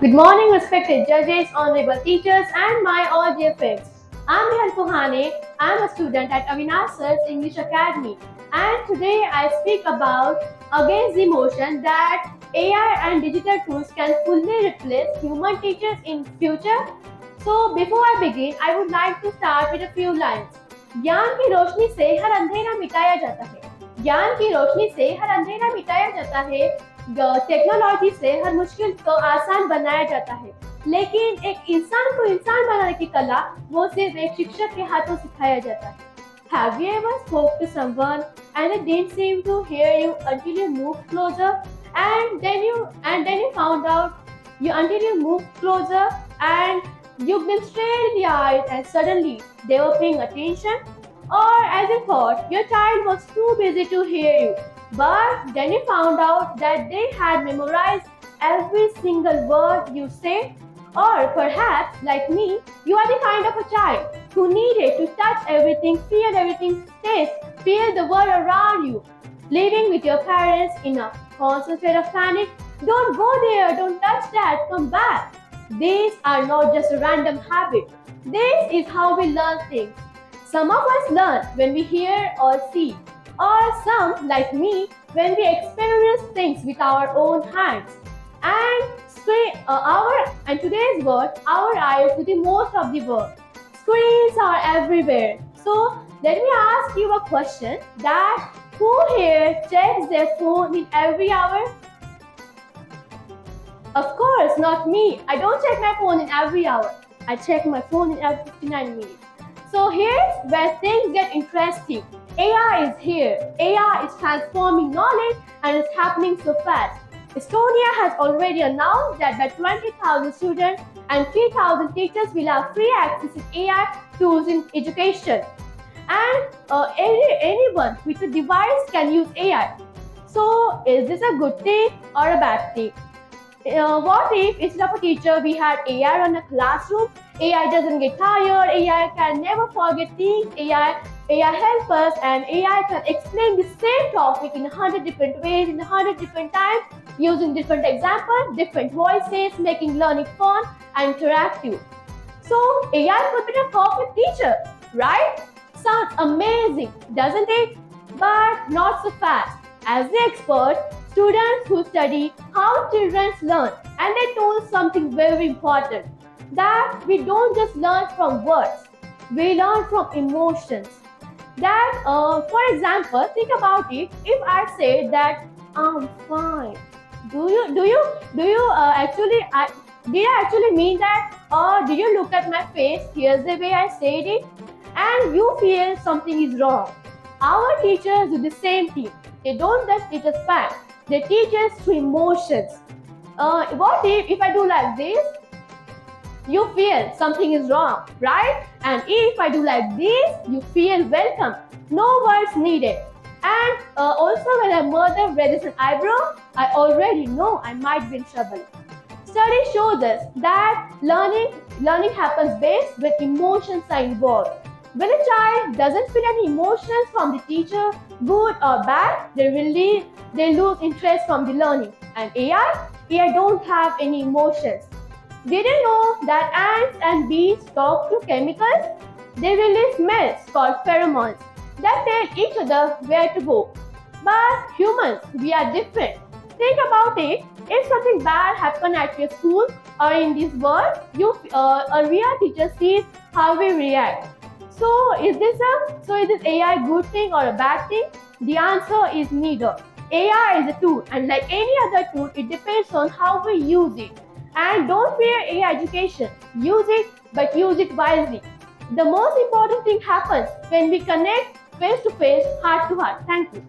Good morning, respected judges, honorable teachers, and my all dear friends. I'm Nihal Kohane. I'm a student at Avinash Sir's English Academy, and today I speak about against the motion that AI and digital tools can fully replace human teachers in future. So before I begin, I would like to start with a few lines. ज्ञान की रोशनी से हर अंधेरा मिटाया जाता है. ज्ञान की रोशनी से हर अंधेरा मिटाया जाता है. टेक्नोलॉजी से हर मुश्किल को आसान बनाया जाता है, लेकिन एक इंसान को इंसान बनाने की कला वो सिर्फ एक शिक्षक के हाथों सिखाया जाता है. Have you ever spoke to someone and it didn't seem to hear you until you moved closer, and then you found out you until you moved closer and you looked them straight in the eyes and suddenly they were paying attention, or as you thought your child was too busy to hear you. But then you found out that they had memorized every single word you say. Or perhaps, like me, you are the kind of a child who needed to touch everything, taste, feel the world around you. Living with your parents in a constant state of panic. Don't go there, don't touch that, come back. These are not just a random habit. This is how we learn things. Some of us learn when we hear or see, or some, like me, when we experience things with our own hands. And today's world, our eyes do the most of the work. Screens are everywhere. So let me ask you a question: that who here checks their phone in every hour? Of course, not me. I don't check my phone in every hour. I check my phone in every 59 minutes. So here's where things get interesting. AI is here. AI is transforming knowledge and it's happening so fast. Estonia has already announced that by 20,000 students and 3,000 teachers will have free access to AI tools in education. And anyone with a device can use AI. So is this a good thing or a bad thing? What if instead of a teacher we had AI in a classroom? AI doesn't get tired, AI can never forget things, AI helps us, and AI can explain the same topic in 100 different ways, in 100 different times, using different examples, different voices, making learning fun and interactive. So AI could be the perfect teacher, right? Sounds amazing, doesn't it? But not so fast. As the expert, students who study how children learn, and they told something very important, that we don't just learn from words, we learn from emotions. That, for example, think about it. If I say that I'm fine, did I actually mean that, or do you look at my face? Here's the way I said it, and you feel something is wrong. Our teachers do the same thing. They don't just teach us facts, they teach us through emotions. What if I do like this? You feel something is wrong, right? And if I do like this, you feel welcome. No words needed. And also, when a mother raises an eyebrow, I already know I might be in trouble. Studies show us that learning happens best when emotions are involved. When a child doesn't feel any emotions from the teacher, good or bad, they lose interest from the learning. And AI don't have any emotions. Did you know that ants and bees talk through chemicals? They release smells called pheromones that tell each other where to go. But humans, we are different. Think about it. If something bad happens at your school or in this world, a real teacher sees how we react. So is this AI good thing or a bad thing? The answer is neither. AI is a tool, and like any other tool, it depends on how we use it. And don't fear AI education. Use it, but use it wisely. The most important thing happens when we connect face to face, heart to heart. Thank you.